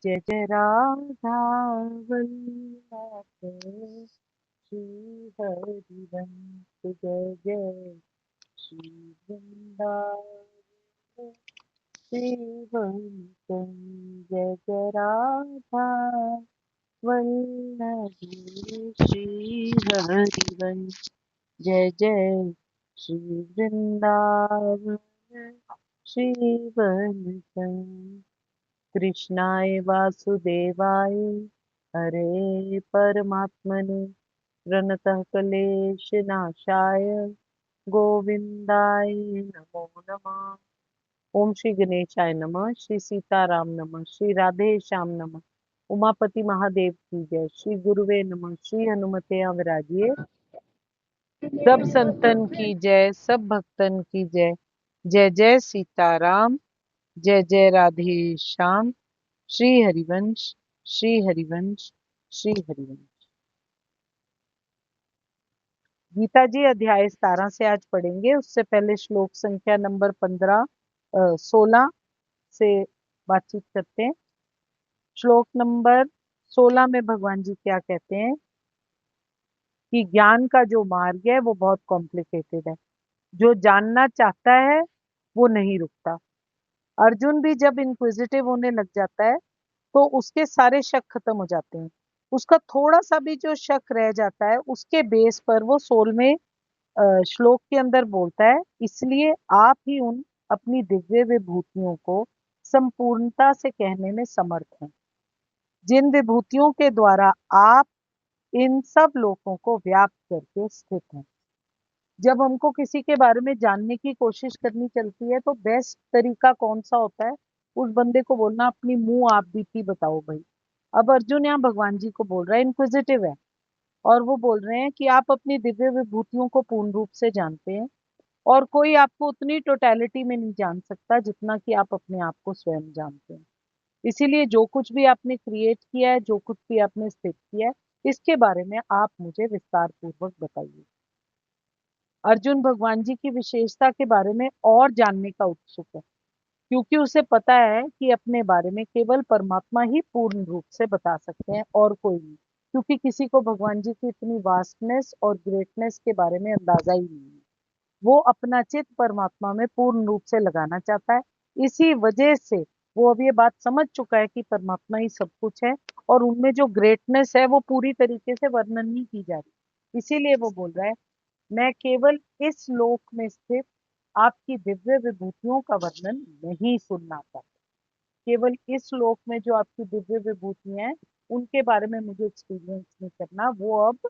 जय जय राधा वल्लभ श्री हरिवंश जय जय श्री वृंदावन श्री वंशम जय जय राधा वल्लभ श्री हरिवंश जय जय श्री वृंदावन श्री वंशम कृष्णाय वासुदेवाय हरे परमात्मने प्रणतः क्लेशनाशाय गोविंदाय नमो नमः। ओम श्री गणेशाय नमः, श्री सीताराम नमः, श्री राधे श्याम नमः, उमापति महादेव की जय, श्री गुरुवे नमः, श्री हनुमते अवराजिए, सब संतन की जय, सब भक्तन की जय। जय जय सीताराम, जय जय राधे श्याम। श्री हरिवंश, श्री हरिवंश, श्री हरिवंश। गीता जी अध्याय 17 से आज पढ़ेंगे। उससे पहले श्लोक संख्या नंबर 16 से बातचीत करते हैं। श्लोक नंबर 16 में भगवान जी क्या कहते हैं कि ज्ञान का जो मार्ग है वो बहुत कॉम्प्लिकेटेड है। जो जानना चाहता है वो नहीं रुकता। अर्जुन भी जब इंक्विजिटिव होने लग जाता है तो उसके सारे शक खत्म हो जाते हैं। उसका थोड़ा सा भी जो शक रह जाता है उसके बेस पर वो 16वें श्लोक के अंदर बोलता है, इसलिए आप ही उन अपनी दिव्य विभूतियों को संपूर्णता से कहने में समर्थ हैं, जिन विभूतियों के द्वारा आप इन सब लोगों को व्याप्त करके स्थित हैं। जब हमको किसी के बारे में जानने की कोशिश करनी चलती है तो बेस्ट तरीका कौन सा होता है? उस बंदे को बोलना, अपनी मुंह आप बीती बताओ भाई। अब अर्जुन यहाँ भगवान जी को बोल रहा है, इंक्विजिटिव है, और वो बोल रहे हैं कि आप अपनी दिव्य विभूतियों को पूर्ण रूप से जानते हैं और कोई आपको उतनी टोटलिटी में नहीं जान सकता जितना कि आप अपने आप को स्वयं जानते हैं। इसीलिए जो कुछ भी आपने क्रिएट किया है, जो कुछ भी आपने स्थित किया है, इसके बारे में आप मुझे विस्तार पूर्वक बताइए। अर्जुन भगवान जी की विशेषता के बारे में और जानने का उत्सुक है, क्योंकि उसे पता है कि अपने बारे में केवल परमात्मा ही पूर्ण रूप से बता सकते हैं और कोई नहीं, क्योंकि किसी को भगवान जी की इतनी वास्टनेस और ग्रेटनेस के बारे में अंदाजा ही नहीं है। वो अपना चित्त परमात्मा में पूर्ण रूप से लगाना चाहता है। इसी वजह से वो अब ये बात समझ चुका है कि परमात्मा ही सब कुछ है और उनमें जो ग्रेटनेस है वो पूरी तरीके से वर्णन नहीं की जा रही। इसीलिए वो बोल रहा है, मैं केवल इस लोक में स्थित आपकी दिव्य विभूतियों का वर्णन नहीं सुनना चाहता। केवल इस लोक में जो आपकी दिव्य विभूतियां हैं उनके बारे में मुझे एक्सपीरियंस नहीं करना। वो अब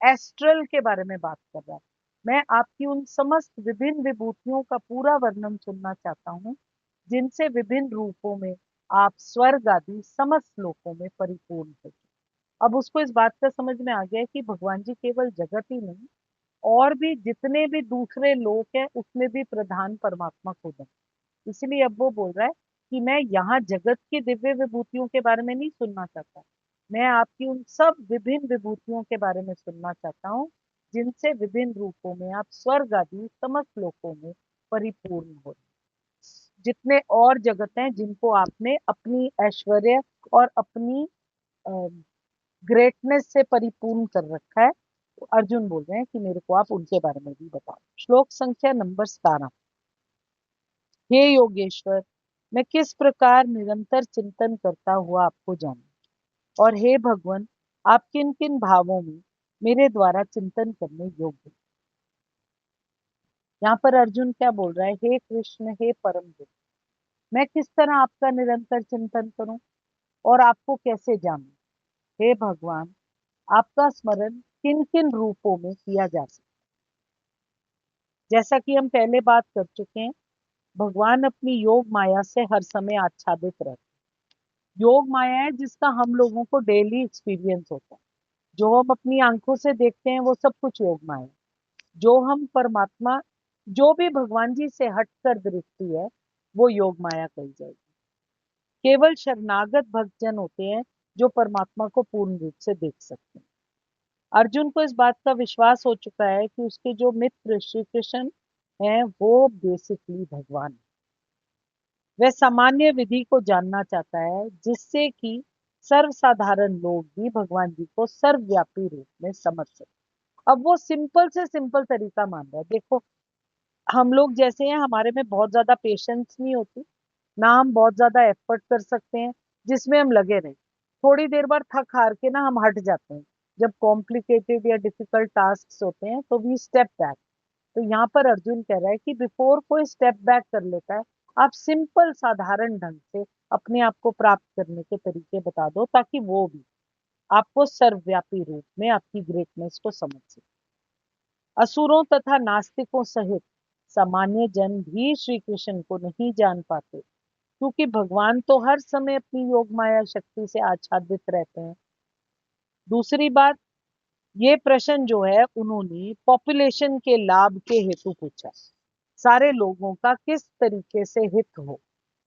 एस्ट्रल के बारे में बात कर रहा है। मैं आपकी उन समस्त विभिन्न विभूतियों का पूरा वर्णन सुनना चाहता हूँ, जिनसे विभिन्न रूपों में आप स्वर्ग आदि समस्त लोकों में परिपूर्ण हो। अब उसको इस बात का समझ में आ गया है कि भगवान जी केवल जगत ही नहीं, और भी जितने भी दूसरे लोक हैं उसमें भी प्रधान परमात्मा खुद है। इसलिए अब वो बोल रहा है कि मैं यहाँ जगत की दिव्य विभूतियों के बारे में नहीं सुनना चाहता, मैं आपकी उन सब विभिन्न विभूतियों के बारे में सुनना चाहता हूँ, जिनसे विभिन्न रूपों में आप स्वर्ग आदि समस्त लोकों में परिपूर्ण हो। जितने और जगत हैं जिनको आपने अपनी ऐश्वर्य और अपनी ग्रेटनेस से परिपूर्ण कर रखा है, तो अर्जुन बोल रहे हैं कि मेरे को आप उनके बारे में भी बताओ। श्लोक संख्या नंबर 17। हे योगेश्वर, मैं किस प्रकार निरंतर चिंतन करता हुआ आपको जानूं, और हे भगवान, आप किन किन भावों में मेरे द्वारा चिंतन करने योग्य हैं। यहाँ पर अर्जुन क्या बोल रहा है? हे कृष्ण, हे परम गुरु, मैं किस तरह आपका निरंतर चिंतन करूं और आपको कैसे जानूं? हे भगवान, आपका स्मरण किन किन रूपों में किया जा सकता है? जैसा कि हम पहले बात कर चुके हैं, भगवान अपनी योग माया से हर समय आच्छादित रहते हैं। योग माया है जिसका हम लोगों को डेली एक्सपीरियंस होता है। जो हम अपनी आंखों से देखते हैं वो सब कुछ योग माया है। जो हम परमात्मा, जो भी भगवान जी से हटकर दृष्टि है वो योग माया कही जाएगी। केवल शरणागत भक्तजन होते हैं जो परमात्मा को पूर्ण रूप से देख सकते हैं। अर्जुन को इस बात का विश्वास हो चुका है कि उसके जो मित्र श्री कृष्ण हैं वो बेसिकली भगवान हैं। वह सामान्य विधि को जानना चाहता है जिससे कि सर्वसाधारण लोग भी भगवान जी को सर्वव्यापी रूप में समझ सके। अब वो सिंपल से सिंपल तरीका मान रहा है। देखो, हम लोग जैसे हैं, हमारे में बहुत ज्यादा पेशेंस नहीं होती, ना हम बहुत ज्यादा एफर्ट कर सकते हैं जिसमें हम लगे रहें। थोड़ी देर बाद थक हार के ना हम हट जाते हैं। जब कॉम्प्लिकेटेड या डिफिकल्ट टास्क होते हैं तो वी स्टेप बैक। तो यहाँ पर अर्जुन कह रहा है कि बिफोर कोई स्टेप बैक कर लेता है, आप सिंपल साधारण ढंग से अपने आप को प्राप्त करने के तरीके बता दो, ताकि वो भी आपको सर्वव्यापी रूप में आपकी ग्रेटनेस को समझ सके। असुरों तथा नास्तिकों सहित सामान्य जन भी श्री कृष्ण को नहीं जान पाते, क्योंकि भगवान तो हर समय अपनी योग माया शक्ति से आच्छादित रहते हैं। दूसरी बात, ये प्रश्न जो है उन्होंने पॉपुलेशन के लाभ के हेतु पूछा। सारे लोगों का किस तरीके से हित हो,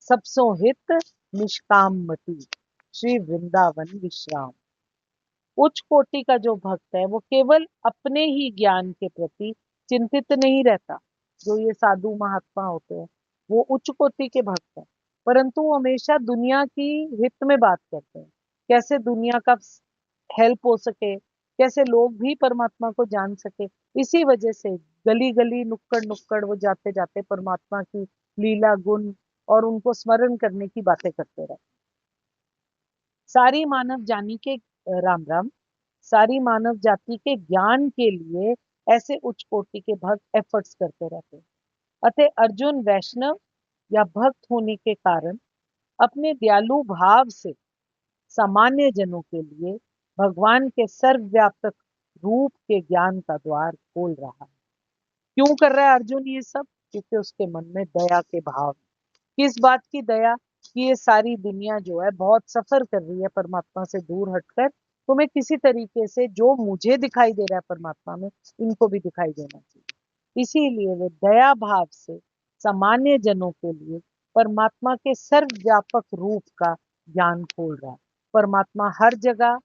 सबसो हित निष्काम मति, श्री वृंदावन विश्राम। उच्च कोटि का जो भक्त है वो केवल अपने ही ज्ञान के प्रति चिंतित नहीं रहता। जो ये साधु महात्मा होते हैं वो उच्च कोटि के भक्त हैं, परंतु वो हमेशा दुनिया की हित में बात करते हैं। कैसे दुनिया का हेल्प हो सके, कैसे लोग भी परमात्मा को जान सके। इसी वजह से गली गली नुक्कड़ नुक्कड़ वो जाते जाते परमात्मा की लीला गुण और उनको स्मरण करने की बातें करते रहते। सारी मानव जाति के राम राम, सारी मानव जाति के ज्ञान के लिए ऐसे उच्च कोटि के भक्त एफर्ट्स करते रहते हैं। अतः अर्जुन वैष्णव या भक्त होने के कारण अपने दयालु भाव से सामान्य जनों के लिए भगवान के सर्वव्यापक रूप के ज्ञान का द्वार खोल रहा है। क्यों कर रहा है अर्जुन ये सब? क्योंकि उसके मन में दया के भाव। किस बात की दया? कि ये सारी दुनिया जो है बहुत सफर कर रही है परमात्मा से दूर हटकर, तो मैं किसी तरीके से जो मुझे दिखाई दे रहा है परमात्मा में, इनको भी दिखाई देना चाहिए। इसीलिए वे दया भाव से सामान्य जनों के लिए परमात्मा के सर्वव्यापक रूप का ज्ञान खोल रहा है। परमात्मा हर जगह,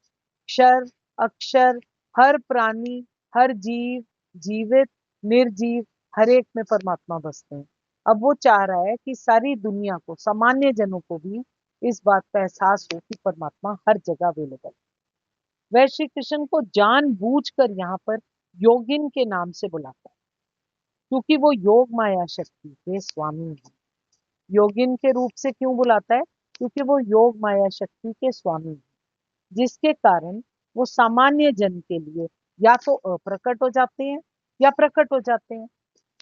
क्षर अक्षर, हर प्राणी, हर जीव, जीवित निर्जीव, हर एक में परमात्मा बसते हैं। अब वो चाह रहा है कि सारी दुनिया को, सामान्य जनों को भी इस बात का एहसास हो कि परमात्मा हर जगह अवेलेबल। वह श्री कृष्ण को जानबूझकर यहाँ पर योगिन के नाम से बुलाता है, क्योंकि वो योग माया शक्ति के स्वामी हैं। योगिन के रूप से क्यों बुलाता है? क्योंकि वो योग माया शक्ति के स्वामी हैं, जिसके कारण वो सामान्य जन के लिए या तो अप्रकट हो जाते हैं या प्रकट हो जाते हैं।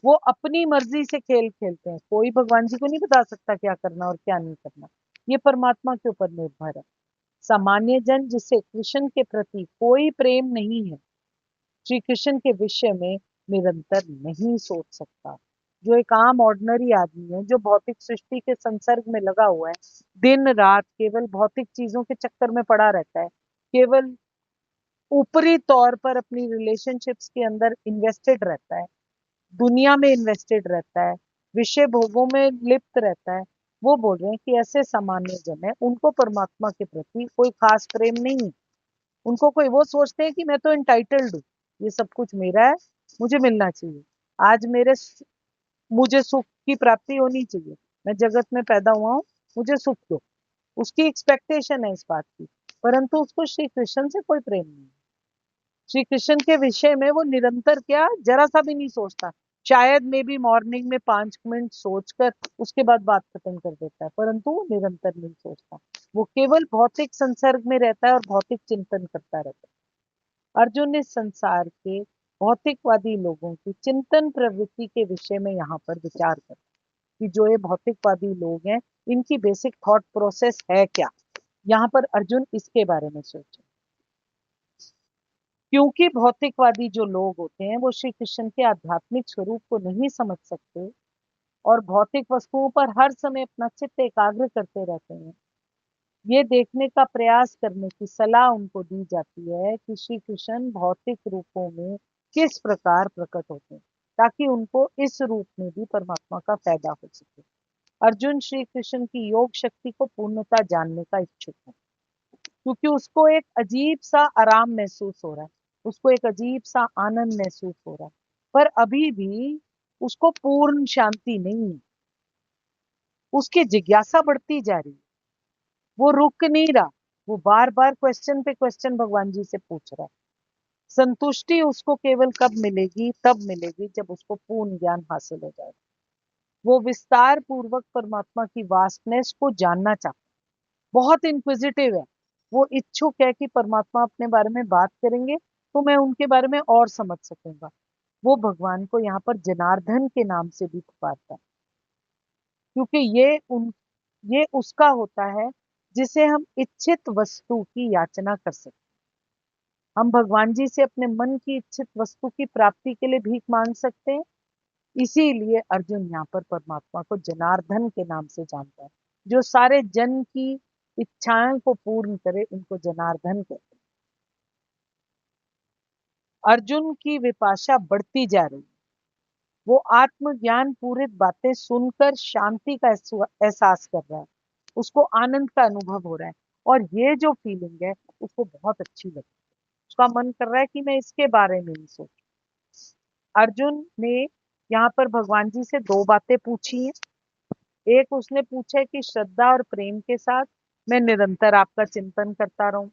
वो अपनी मर्जी से खेल खेलते हैं। कोई भगवान जी को नहीं बता सकता क्या करना और क्या नहीं करना। ये परमात्मा के ऊपर निर्भर है। सामान्य जन जिसे कृष्ण के प्रति कोई प्रेम नहीं है, श्री कृष्ण के विषय में निरंतर नहीं सोच सकता। जो एक आम ऑर्डिनरी आदमी है, जो भौतिक सृष्टि के संसर्ग में लगा हुआ है, दिन रात केवल भौतिक चीजों के चक्कर में पड़ा रहता है, केवल ऊपरी तौर पर अपनी रिलेशनशिप्स के अंदर इन्वेस्टेड रहता है, दुनिया में इन्वेस्टेड रहता है, विषय भोगों में लिप्त रहता है। वो बोल रहे हैं कि ऐसे सामान्य जन है, उनको परमात्मा के प्रति कोई खास प्रेम नहीं है। उनको कोई, वो सोचते हैं कि मैं तो इंटाइटल्ड हूँ, ये सब कुछ मेरा है, मुझे मिलना चाहिए। आज मुझे सुख की प्राप्ति होनी चाहिए। मैं जगत में पैदा हुआ हूँ, मुझे सुख दो। उसकी एक्सपेक्टेशन है इस बात की। परंतु उसको श्री कृष्ण से कोई प्रेम नहीं है। श्री कृष्ण के विषय में वो निरंतर क्या, जरा सा भी नहीं सोचता। शायद मे बी मॉर्निंग में 5 मिनट सोचकर उसके बाद बात खत्म कर देता है, परंतु वो निरंतर नहीं सोचता। वो केवल भौतिक संसर्ग में रहता है और भौतिक चिंतन करता रहता है। अर्जुन इस संसार के भौतिकवादी लोगों की चिंतन प्रवृत्ति के विषय में यहाँ पर विचार करता है कि जो ये भौतिकवादी लोग हैं, इनकी बेसिक थॉट प्रोसेस है क्या। यहाँ पर अर्जुन इसके बारे में सोचे, क्योंकि भौतिकवादी जो लोग होते हैं वो श्री कृष्ण के आध्यात्मिक स्वरूप को नहीं समझ सकते और भौतिक वस्तुओं पर हर समय अपना चित्त एकाग्र करते रहते हैं। ये देखने का प्रयास करने की सलाह उनको दी जाती है कि श्री कृष्ण भौतिक रूपों में किस प्रकार प्रकट होते हैं, ताकि उनको इस रूप में भी परमात्मा का फायदा हो सके। अर्जुन श्री कृष्ण की योग शक्ति को पूर्णता जानने का इच्छुक है, क्योंकि उसको एक अजीब सा आराम महसूस हो रहा है, उसको एक अजीब सा आनंद महसूस हो रहा है, पर अभी भी उसको पूर्ण शांति नहीं है। उसकी जिज्ञासा बढ़ती जा रही है, वो रुक नहीं रहा, वो बार बार क्वेश्चन पे क्वेश्चन भगवान जी से पूछ रहा है। संतुष्टि उसको केवल कब मिलेगी? तब मिलेगी जब उसको पूर्ण ज्ञान हासिल हो जाएगा। वो विस्तार पूर्वक परमात्मा की वास्टनेस को जानना चाहता है, बहुत इंक्विजिटिव है। वो इच्छुक है कि परमात्मा अपने बारे में बात करेंगे तो मैं उनके बारे में और समझ सकूंगा। वो भगवान को यहाँ पर जनार्दन के नाम से भी पुकारता है, क्योंकि ये उसका होता है जिसे हम इच्छित वस्तु की याचना कर सकते। हम भगवान जी से अपने मन की इच्छित वस्तु की प्राप्ति के लिए भीख मांग सकते हैं। इसीलिए अर्जुन यहाँ पर परमात्मा को जनार्दन के नाम से जानता है। जो सारे जन की इच्छाओं को पूर्ण करे उनको जनार्दन कहते हैं। अर्जुन की विपाशा बढ़ती जा रही है। वो आत्मज्ञान पूरित बातें सुनकर शांति का एहसास कर रहा है, उसको आनंद का अनुभव हो रहा है, और ये जो फीलिंग है उसको बहुत अच्छी लगती है। उसका मन कर रहा है कि मैं इसके बारे में ही सोचूं। अर्जुन ने यहाँ पर भगवान जी से दो बातें पूछी हैं। एक उसने पूछा है कि श्रद्धा और प्रेम के साथ मैं निरंतर आपका चिंतन करता रहूं,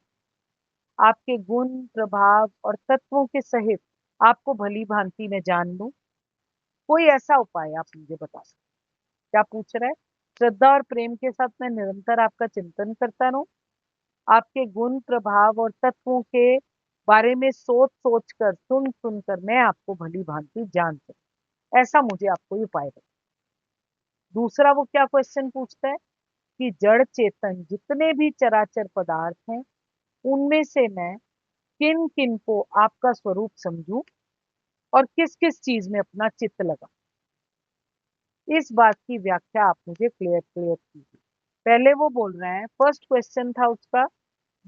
आपके गुण प्रभाव और तत्वों के सहित आपको भली भांति में जान लूं। कोई ऐसा उपाय आप मुझे बता सकते? क्या पूछ रहा है? श्रद्धा और प्रेम के साथ मैं निरंतर आपका चिंतन करता रहूं, आपके गुण प्रभाव और तत्वों के बारे में सोच सोच कर सुन सुनकर मैं आपको भली भांति जान सकूं। ऐसा मुझे आप कोई उपाय बताओ। दूसरा वो क्या क्वेश्चन पूछता है कि जड़ चेतन जितने भी चराचर पदार्थ हैं उनमें से मैं किन किन को आपका स्वरूप समझूं और किस किस चीज में अपना चित्त लगा। इस बात की व्याख्या आप मुझे क्लियर क्लियर कीजिए। पहले वो बोल रहे हैं, फर्स्ट क्वेश्चन था उसका,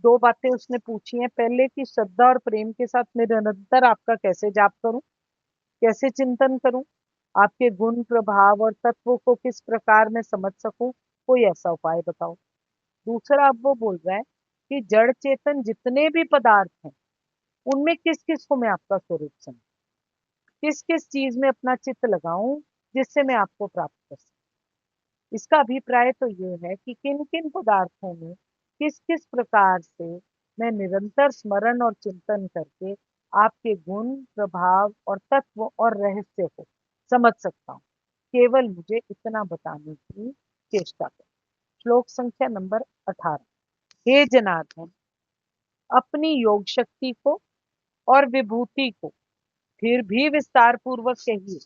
दो बातें उसने पूछी हैं। पहले कि श्रद्धा और प्रेम के साथ मैं निरंतर आपका कैसे जाप करूं, कैसे चिंतन करूं, आपके गुण प्रभाव और तत्वों को किस प्रकार मैं समझ सकूं, कोई ऐसा उपाय बताओ। दूसरा अब वो बोल रहा है कि जड़ चेतन जितने भी पदार्थ हैं उनमें किस किस को मैं आपका स्वरूप समझूं, किस किस चीज में अपना चित्त लगाऊं जिससे मैं आपको प्राप्त कर सकूं। इसका अभिप्राय तो ये है कि किन किन पदार्थों में किस किस प्रकार से मैं निरंतर स्मरण और चिंतन करके आपके गुण प्रभाव और तत्व और रहस्य को समझ सकता हूँ। केवल मुझे इतना बताने की चेष्टा करें। श्लोक संख्या नंबर 18। हे जनार्दन, अपनी योग शक्ति को और विभूति को फिर भी विस्तार पूर्वक कहिए,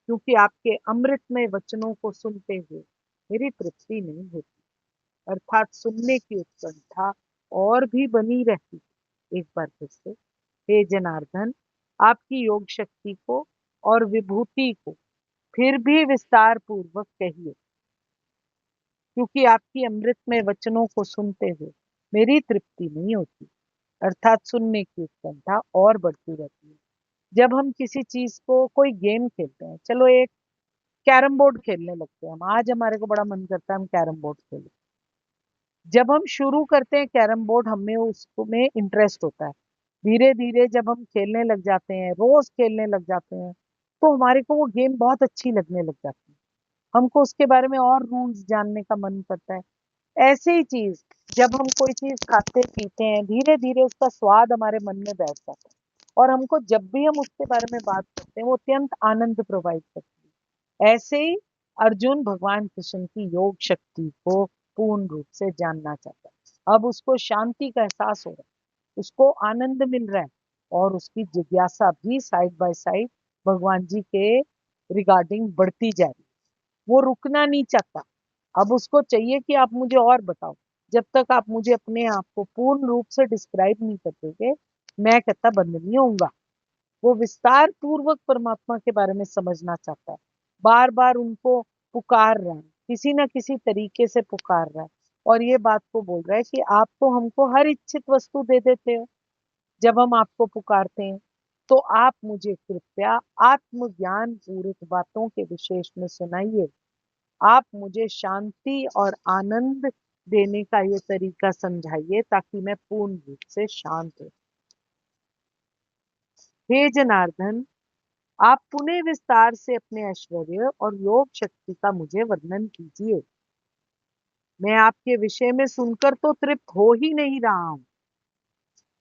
क्योंकि आपके अमृतमय वचनों को सुनते हुए मेरी तृप्ति नहीं होती, अर्थात सुनने की उत्कंठा और भी बनी रहती। एक बार फिर से, हे जनार्दन, आपकी योग शक्ति को और विभूति को फिर भी विस्तार पूर्वक कहिए, क्योंकि आपकी अमृतमय वचनों को सुनते हुए मेरी तृप्ति नहीं होती, अर्थात सुनने की उत्कंठा और बढ़ती रहती है। जब हम किसी चीज को, कोई गेम खेलते हैं, चलो एक कैरम बोर्ड खेलने लगते हैं हम, आज हमारे को बड़ा मन करता है हम कैरम बोर्ड खेलें। जब हम शुरू करते हैं कैरम बोर्ड, हमें उसमें इंटरेस्ट होता है। धीरे धीरे जब हम खेलने लग जाते हैं, रोज खेलने लग जाते हैं, तो हमारे को वो गेम बहुत अच्छी लगने लग जाती है। हमको उसके बारे में और रूल्स जानने का मन करता है। ऐसे ही चीज, जब हम कोई चीज खाते पीते हैं, धीरे धीरे उसका स्वाद हमारे मन में बैठ जाता है, और हमको जब भी हम उसके बारे में बात करते हैं वो अत्यंत आनंद प्रोवाइड करती है। ऐसे ही अर्जुन भगवान कृष्ण की योग शक्ति को पूर्ण रूप से जानना चाहता है। अब उसको शांति का एहसास हो रहा है, उसको आनंद मिल रहा है, और उसकी जिज्ञासा भी साइड बाय साइड भगवान जी के रिगार्डिंग बढ़ती जा रही है। वो रुकना नहीं चाहता। अब उसको चाहिए कि आप मुझे और बताओ। जब तक आप मुझे अपने आप को पूर्ण रूप से डिस्क्राइब नहीं कर दोगे, मैं कहता बंद नहीं होऊंगा। वो विस्तार पूर्वक परमात्मा के बारे में समझना चाहता है, बार बार उनको पुकार रहा है, किसी ना किसी तरीके से पुकार रहा है, और ये बात को बोल रहा है कि आप तो हमको हर इच्छित वस्तु दे देते हो जब हम आपको पुकारते हैं, तो आप मुझे कृपया आत्मज्ञान पूरित बातों के विशेष में सुनाइए। आप मुझे शांति और आनंद देने का ये तरीका समझाइए ताकि मैं पूर्ण रूप से शांत हूँ। हे जनार्दन, आप पुनः विस्तार से अपने ऐश्वर्य और योग शक्ति का मुझे वर्णन कीजिए। मैं आपके विषय में सुनकर तो तृप्त हो ही नहीं रहा हूँ।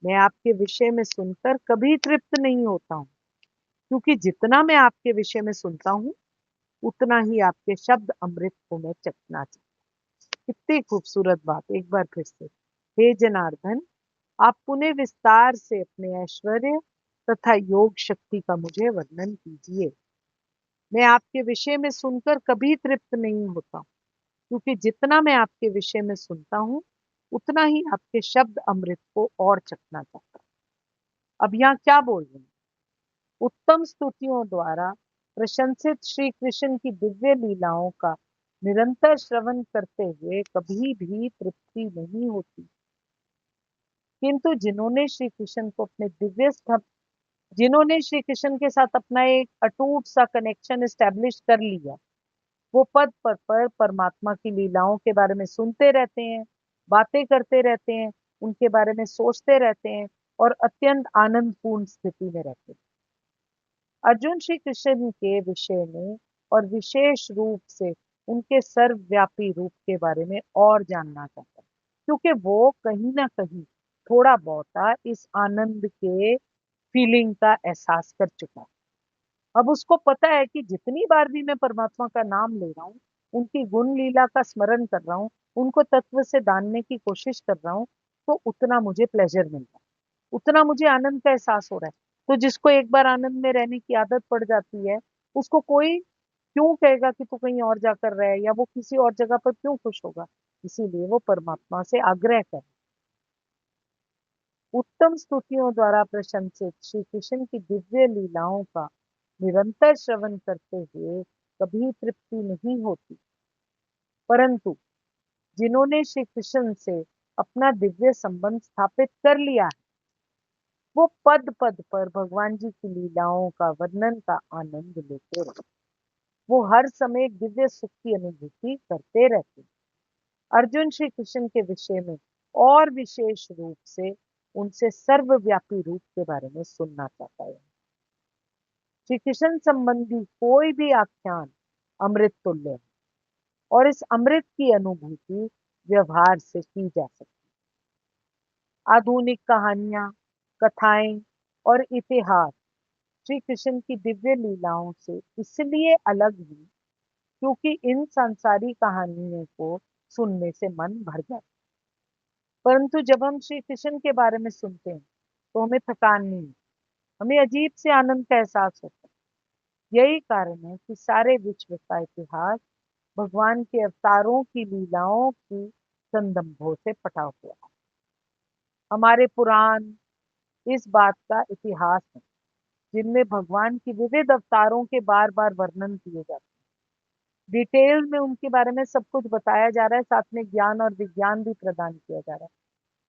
मैं आपके विषय में सुनकर कभी तृप्त नहीं होता हूँ, क्योंकि जितना मैं आपके विषय में सुनता हूँ, उतना ही आपके शब्द अमृत को मैं चखना चाहता हूँ। कितनी खूबसूरत बात। एक बार फिर से, हे जनार्दन, आप पुनः विस्तार से अपने ऐश्वर्य तथा योग शक्ति का मुझे वर्णन कीजिए। मैं आपके विषय में सुनकर कभी तृप्त नहीं होता, क्योंकि जितना मैं आपके विषय में सुनता हूँ, उतना ही आपके शब्द अमृत को और चखना चाहता हूँ। अब यहाँ क्या बोल रहे हैं? उत्तम स्तुतियों द्वारा प्रशंसित श्री कृष्ण की दिव्य लीलाओं का निरंतर श्रवण करते हुए कभी भी तृप्ति नहीं होती, किंतु जिन्होंने श्री कृष्ण के साथ अपना एक अटूट सा कनेक्शन एस्टेब्लिश कर लिया, वो पद पद पर परमात्मा की लीलाओं के बारे में सुनते रहते हैं, बातें करते रहते हैं, उनके बारे में सोचते रहते हैं और अत्यंत आनंदपूर्ण स्थिति में रहते हैं। अर्जुन श्री कृष्ण के विषय में और विशेष रूप से उनके सर्वव्यापी रूप के बारे में और जानना चाहता है, क्योंकि वो कहीं ना कहीं थोड़ा बहुता इस आनंद के फीलिंग का एहसास कर चुका है। अब उसको पता है कि जितनी बार भी मैं परमात्मा का नाम ले रहा हूँ, उनकी गुण लीला का स्मरण कर रहा हूँ, उनको तत्व से जानने की कोशिश कर रहा हूँ, तो उतना मुझे प्लेजर मिल रहा है, उतना मुझे आनंद का एहसास हो रहा है। तो जिसको एक बार आनंद में रहने की आदत पड़ जाती है, उसको कोई क्यों कहेगा कि तू कहीं और जाकर रहे, या वो किसी और जगह पर क्यों खुश होगा। इसीलिए वो परमात्मा से आग्रह करे। उत्तम स्तुतियों द्वारा प्रशंसित श्री कृष्ण की दिव्य लीलाओं का निरंतर श्रवण करते हुए कभी तृप्ति नहीं होती, परंतु जिन्होंने श्री कृष्ण से अपना दिव्य संबंध स्थापित कर लिया है, वो पद पद पर भगवान जी की लीलाओं का वर्णन का आनंद लेते रहते। वो हर समय एक दिव्य सुख की अनुभूति करते रहते हैं। अर्जुन श्री कृष्ण के विषय में और विशेष रूप से उनसे सर्वव्यापी रूप के बारे में सुनना चाहता है। श्री कृष्ण संबंधी कोई भी आख्यान अमृत तुल्य है, और इस अमृत की अनुभूति व्यवहार से की जा सकती है। आधुनिक कहानियां, कथाएं और इतिहास श्री कृष्ण की दिव्य लीलाओं से इसलिए अलग हुई, क्योंकि इन सांसारिक कहानियों को सुनने से मन भर जाता है। परंतु जब हम श्री कृष्ण के बारे में सुनते हैं, तो हमें थकान नहीं होती, हमें अजीब से आनंद का एहसास होता है। यही कारण है कि सारे विश्व का इतिहास भगवान के अवतारों की लीलाओं की संदंभों से पटा हुआ है। हमारे पुराण इस बात का इतिहास है, जिनमें भगवान की विविध अवतारों के बार बार वर्णन किए जाते हैं। डिटेल में उनके बारे में सब कुछ बताया जा रहा है, साथ में ज्ञान और विज्ञान भी प्रदान किया जा रहा है।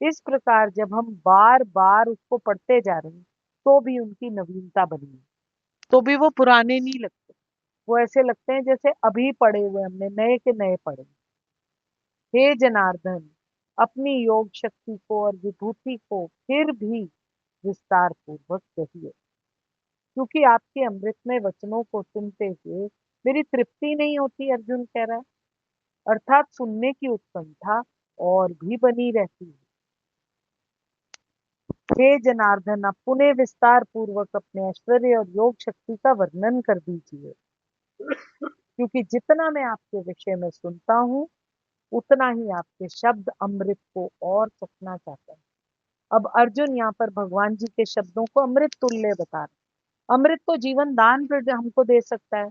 इस प्रकार जब हम बार बार उसको पढ़ते जा रहे हैं, तो भी उनकी नवीनता बनी है, तो भी वो पुराने नहीं लगते। वो ऐसे लगते हैं जैसे अभी पढ़े हुए, हमने नए के नए पढ़े। हे जनार्दन, अपनी योग शक्ति को और विभूति को फिर भी विस्तार पूर्वक कहिए, क्योंकि आपके अमृतमय वचनों को सुनते हुए मेरी तृप्ति नहीं होती। अर्जुन कह रहा है, अर्थात सुनने की उत्कंठा और भी बनी रहती है। हे जनार्दन, आप पुनः विस्तार पूर्वक अपने ऐश्वर्य और योग शक्ति का वर्णन कर दीजिए, क्योंकि जितना मैं आपके विषय में सुनता हूँ, उतना ही आपके शब्द अमृत को और चखना चाहता है। अब अर्जुन यहाँ पर भगवान जी के शब्दों को अमृत तुल्य बता रहे हैं। अमृत तो जीवन दान पर हमको दे सकता है,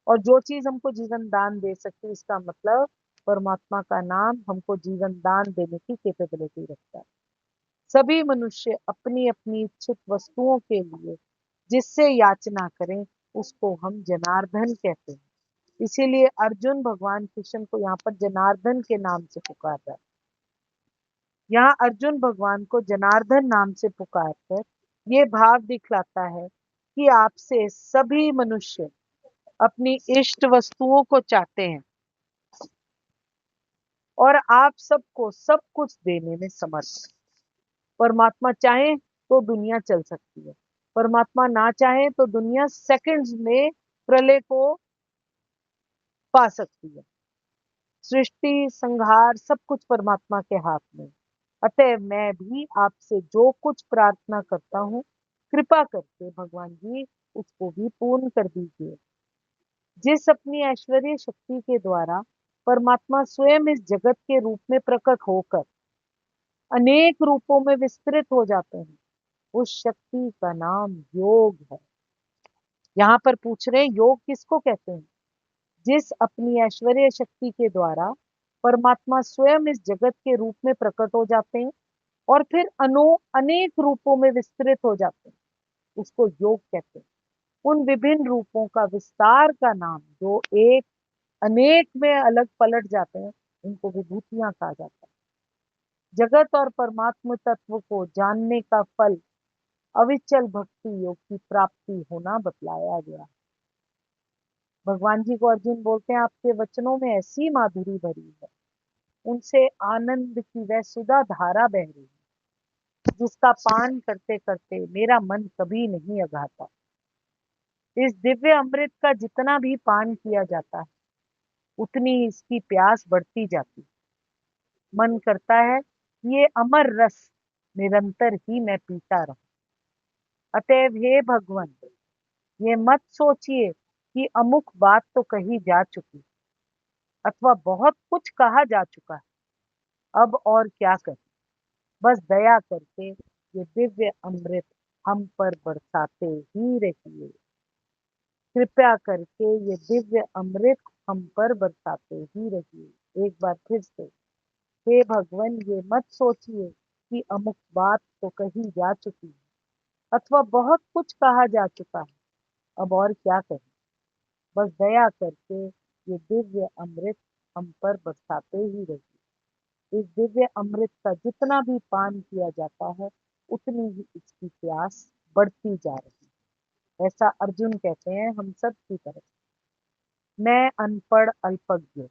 और जो चीज हमको जीवन दान दे सकती है, इसका मतलब परमात्मा का नाम हमको जीवन दान देने की कैपेबिलिटी रखता है। सभी मनुष्य अपनी अपनी इच्छित वस्तुओं के लिए जिससे याचना करें, उसको हम जनार्दन कहते हैं। इसीलिए अर्जुन भगवान कृष्ण को यहाँ पर जनार्दन के नाम से पुकार रहा है। यहाँ अर्जुन भगवान को जनार्दन नाम से पुकार कर ये भाव दिखलाता है कि आपसे सभी मनुष्य अपनी इष्ट वस्तुओं को चाहते हैं, और आप सबको सब कुछ देने में समर्थ हैं। परमात्मा चाहे तो दुनिया चल सकती है, परमात्मा ना चाहे तो दुनिया सेकंड्स में प्रलय को पा सकती है। सृष्टि संहार सब कुछ परमात्मा के हाथ में। अतः मैं भी आपसे जो कुछ प्रार्थना करता हूँ, कृपा करके भगवान जी उसको भी पूर्ण कर दीजिए। जिस अपनी ऐश्वर्य शक्ति के द्वारा परमात्मा स्वयं इस जगत के रूप में प्रकट होकर अनेक रूपों में विस्तृत हो जाते हैं, उस शक्ति का नाम योग है। यहाँ पर पूछ रहे हैं योग किसको कहते हैं? जिस अपनी ऐश्वर्य शक्ति के द्वारा परमात्मा स्वयं इस जगत के रूप में प्रकट हो जाते हैं और फिर अनेक रूपों में विस्तृत हो जाते हैं, उसको योग कहते हैं। उन विभिन्न रूपों का विस्तार का नाम जो एक अनेक में अलग पलट जाते हैं, उनको विभूतियां कहा जाता है। जगत और परमात्म तत्व को जानने का फल अविचल भक्ति योग की प्राप्ति होना बतलाया गया। भगवान जी को अर्जुन बोलते हैं आपके वचनों में ऐसी माधुरी भरी है, उनसे आनंद की वह सुधा धारा बह रही है, जिसका पान करते करते मेरा मन कभी नहीं अघाता। इस दिव्य अमृत का जितना भी पान किया जाता है, उतनी ही इसकी प्यास बढ़ती जाती है। मन करता है कि ये अमर रस निरंतर ही मैं पीता रहूं। अतएव हे भगवान, ये मत सोचिए कि अमुक बात तो कही जा चुकी अथवा बहुत कुछ कहा जा चुका है, अब और क्या करें। बस दया करके ये दिव्य अमृत हम पर बरसाते ही रहिए। कृपया करके ये दिव्य अमृत हम पर बरसाते ही रहिए। एक बार फिर से, हे भगवान, ये मत सोचिए कि अमुक बात तो कही जा चुकी है अथवा बहुत कुछ कहा जा चुका है, अब और क्या करें। बस दया करके ये दिव्य अमृत हम पर बरसाते ही रहिए। इस दिव्य अमृत का जितना भी पान किया जाता है, उतनी ही इसकी प्यास बढ़ती जा रही है। ऐसा अर्जुन कहते हैं हम सब की तरफ। मैं अनपढ़ अल्पज्ञ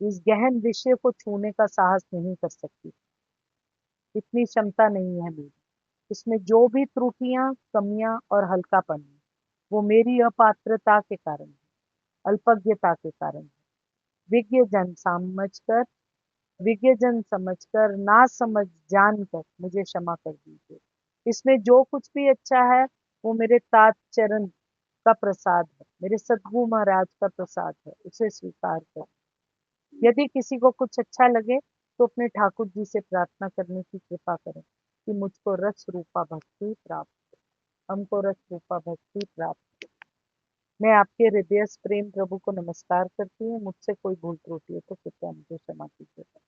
इस गहन विषय को छूने का साहस नहीं कर सकती, इतनी क्षमता नहीं है मेरी। इसमें जो भी त्रुटियां, कमियां और हल्कापन है, वो मेरी अपात्रता के कारण है, अल्पज्ञता के कारण है। विज्ञ जन समझकर विज्ञ जन समझकर ना समझ जानकर मुझे क्षमा कर दीजिए। इसमें जो कुछ भी अच्छा है वो मेरे तात चरण का प्रसाद है, मेरे सदगुरु महाराज का प्रसाद है, उसे स्वीकार कर। यदि किसी को कुछ अच्छा लगे तो अपने ठाकुर जी से प्रार्थना करने की कृपा करें कि मुझको रस रूपा भक्ति प्राप्त हो, हमको रस रूपा भक्ति प्राप्त हो। मैं आपके हृदय प्रेम प्रभु को नमस्कार करती हूँ। मुझसे कोई भूल त्रुटि है तो कृपया मुझे क्षमा कीजिएगा।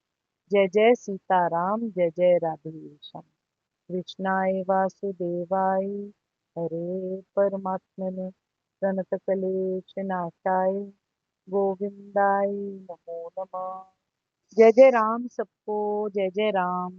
जय जय सीताराम, जय जय राधे श्याम। कृष्णाय वासुदेवाय हरे परमात्मने प्रणतकलेश नाशाय गोविंदाय नमो नमः। जय जय राम सबको, जय जय राम।